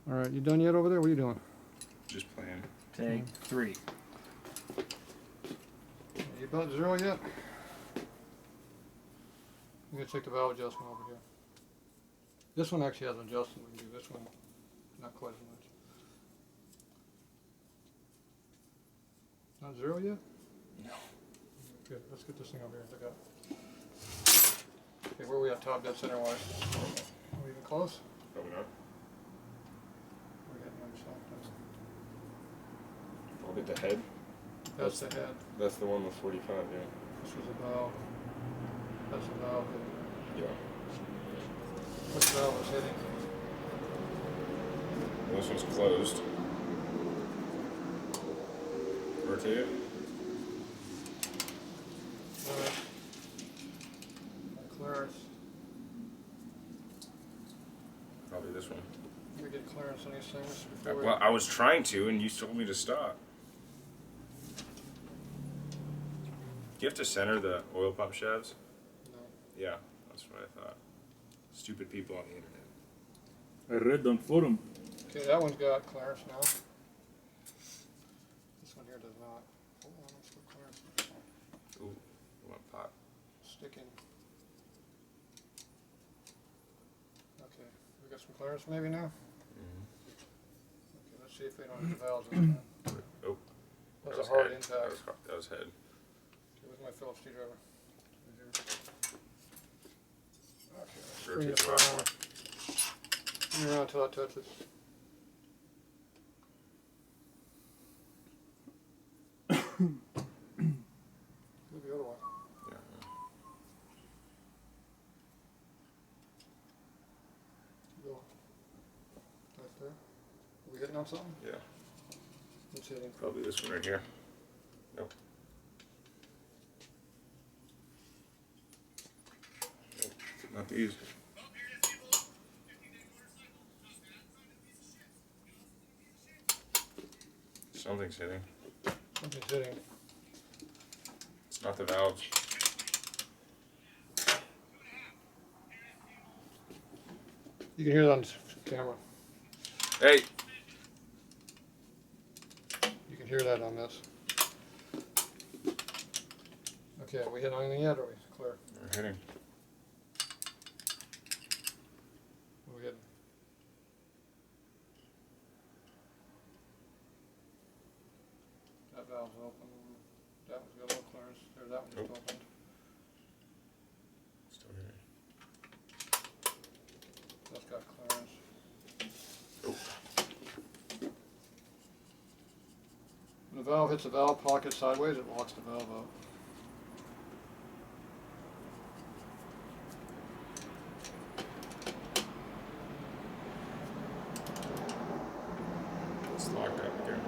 All right, you done yet over there? What are you doing? Just playing. Take 3. You about 0 yet? I'm gonna take the valve adjustment over here. This one actually has an adjustment. We can do this one, not quite as much. Not 0 yet? No. Good. Let's get this thing over here. I got. Okay, where are we at? Top dead center wise. Are we even close? Probably not. We're getting on yourself. I'll get the head. That's the head. That's the one with 45, yeah. This was a valve. That's a valve. Yeah. Which valve was hitting? Well, this one's closed. Rotate it. Alright. Clearance. Probably this one. We get clearance on these things before Well, I was trying to, and you told me to stop. Do you have to center the oil pump shafts? No. Yeah, that's what I thought. Stupid people on the internet. I read on forum. Okay, that one's got clearance now. This one here does not. Hold on, let's get clearance on this one. Ooh, I want pot. Sticking. Okay, we got some clearance maybe now? Mm-hmm. Okay, let's see if they don't have the valves this time. Oh, That's that a hard head. impact. That was head. Okay, where's my Phillips screwdriver? Okay, let's bring Rotate this the last around. one. Bring it around until it touches. Look the other one. Yeah. Go. Right there. Are we hitting on something? Yeah. It's hitting. Probably this one right here. Nope. Nope. Not these. Something's hitting. Something's hitting. It's not the valves. You can hear that on camera. Hey! You can hear that on this. Okay, are we hitting anything yet, or are we clear? They're hitting. What are we hitting? That valve's open. That one's got a little clearance. There, that one's Nope. opened. Still hitting. That's got clearance. Oh. When the valve hits the valve pocket sideways, it locks the valve up. It's locked up again.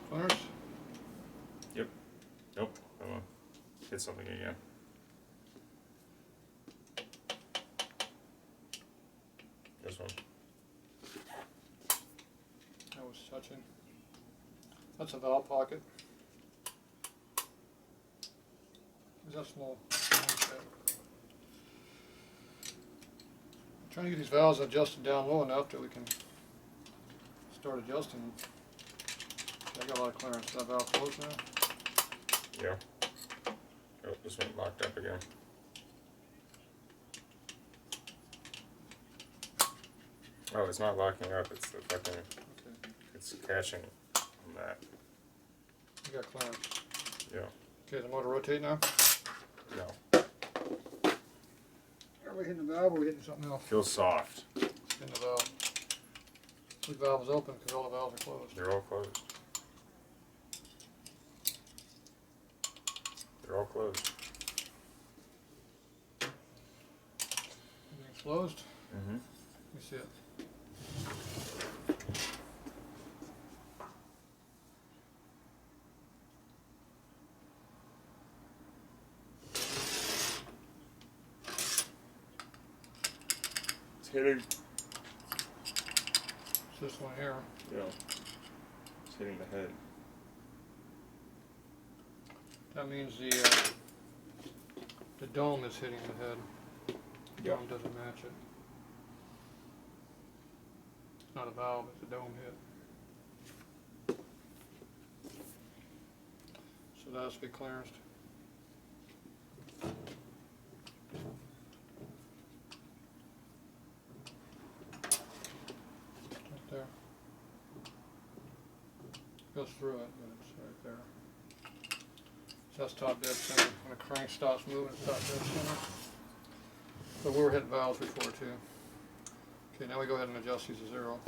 Clearance? Yep. Nope. I'm gonna hit something again. This one. That was touching. That's a valve pocket. Is that small? Okay. I'm trying to get these valves adjusted down low enough that we can start adjusting them. Okay, I got a lot of clearance. Is that valve closed now? Yeah. Oh, this one locked up again. Oh, it's not locking up. It's the fucking. Okay, It's catching on that. we got clearance. Yeah. Okay, the motor rotate now? No. Are we hitting the valve or are we hitting something else? Feels soft. Hitting the valve. The valve is open because all the valves are closed. They're all closed. They're all closed. Everything's closed. Mm-hmm. Let me see it. It's hitting. It's this one here. Yeah. It's hitting the head. That means the The dome is hitting the head. The Yep. dome doesn't match it. It's not a valve, it's a dome hit. So that has to be clearanced. Right there. Goes through it, but it's right there. So that's top dead center. When the crank stops moving, it's top dead center. But we were hitting valves before too. Okay, now we go ahead and adjust these to 0.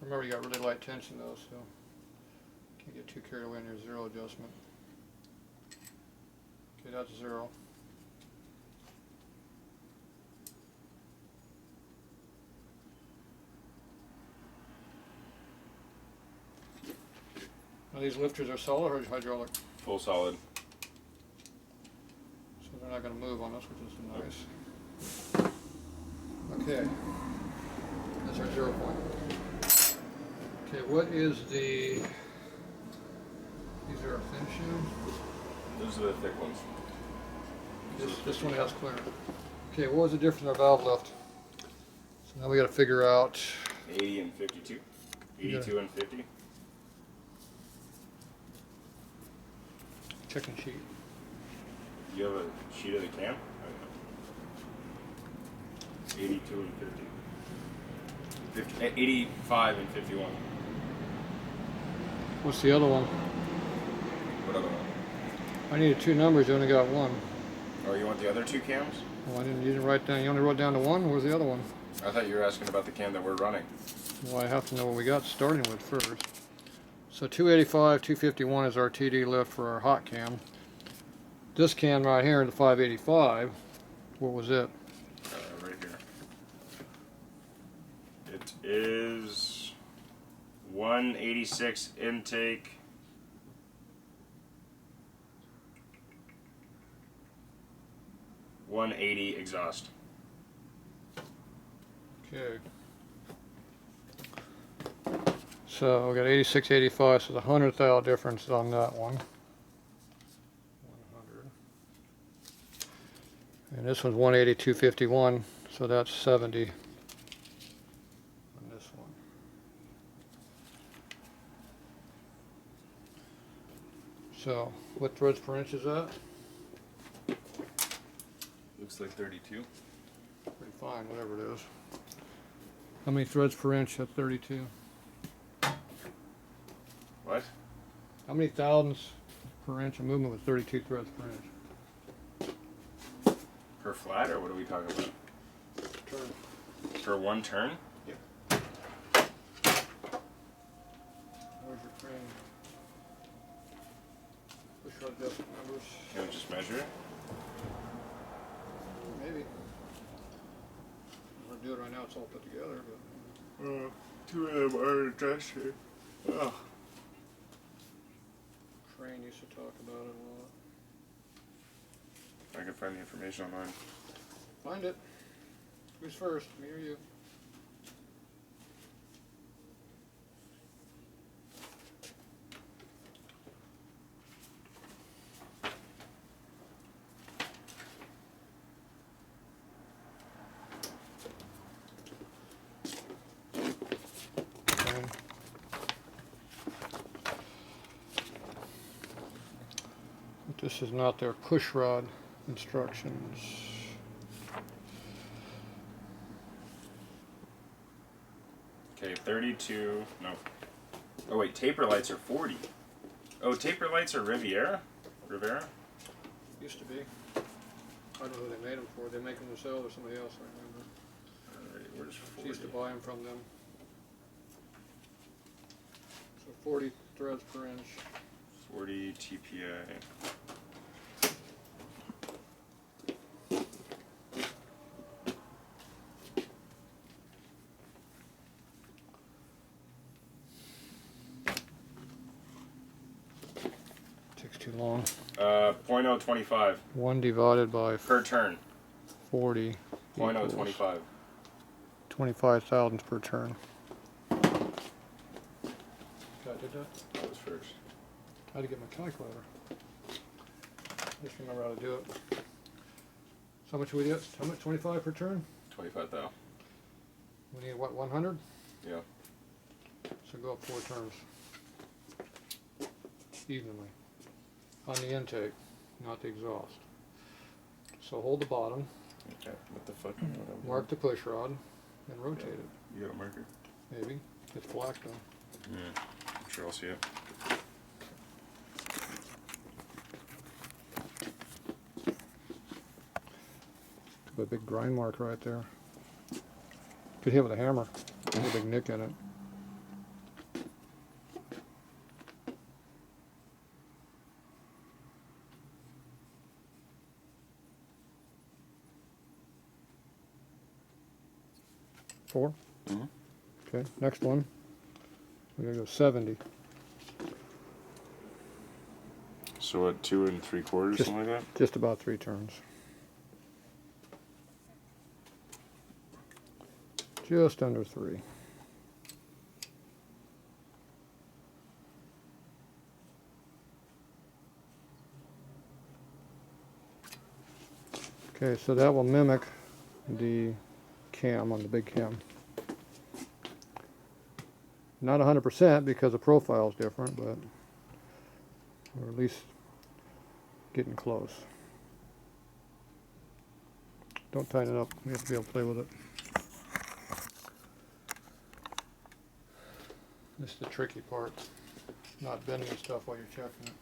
Remember, you got really light tension though, so can't get too carried away in your 0 adjustment. Okay, that's 0. Now these lifters are solid or hydraulic? Full solid. So they're not going to move on us, which is nice. Okay, that's our 0 point. Okay, what is the, these are our thin shoes? Those are the thick ones. This one has clearance. Okay, what was the difference in our valve lift? So now we got to figure out, 80 and 52. 82 and 50. checking sheet. You have a sheet of the cam? 82 and 50. 85 and 51. What's the other one? What other one? I needed 2 numbers, you only got 1. Oh, you want the other 2 cams? Well, you didn't write down, you only wrote down to 1, where's the other one? I thought you were asking about the cam that we're running. Well, I have to know what we got starting with first. So 285, 251 is our TD lift for our hot cam. This cam right here, the 585, what was it? Right here. It is 186 intake. $180 exhaust. Okay. So we got 86, 85, so the 100th thou difference on that one. 100. And this one's 180, 251, so that's 70 on this one. So, what threads per inch is that? Looks like 32. Pretty fine, whatever it is. How many threads per inch at 32? What? How many thousandths per inch of movement with 32 threads per inch? Per flat, or what are we talking about? Turn. Per one turn? Yep. Where's your crane? Push rod adjustment numbers. Can we just measure it? Maybe. I'm gonna do it right now, it's all put together, but. 2 of them are adjusted. Oh. Crane used to talk about it a lot. I can find the information online. Find it. Who's first, me or you? Okay. But this is not their push rod instructions. Okay, 32. No. Oh wait, taper lights are 40. Oh, taper lights are Rivera? Used to be. I don't know who they made them for. They make them themselves or somebody else, I remember. Alright, where's She 40? used to buy them from them. So 40 threads per inch. 40 TPA. Takes too long. .025 1 divided by per turn. 40 equals .025. 25 thousandths per turn. Okay. that, did that? That was first. I had to get my calculator. Just remember how to do it. So how much we get? How much? 25 per turn? 25 thou. We need what? 100? Yeah. So go up 4 turns. Evenly. On the intake, not the exhaust. So hold the bottom, Okay. What the fuck? mark the push rod, and rotate it. You got a marker? Maybe. It's black though. Yeah. I'm sure I'll see it. A big grind mark right there. Could hit with a hammer. There's a big nick in it. Four? Mm-hmm. Okay, next one. We're gonna go 70. So what, 2 3/4, Just- something like that? Just about 3 turns. Just under 3. Okay, so that will mimic the cam on the big cam. Not 100% because the profile is different, but we're at least getting close. Don't tighten it up. We have to be able to play with it. This is the tricky part. Not bending stuff while you're checking it.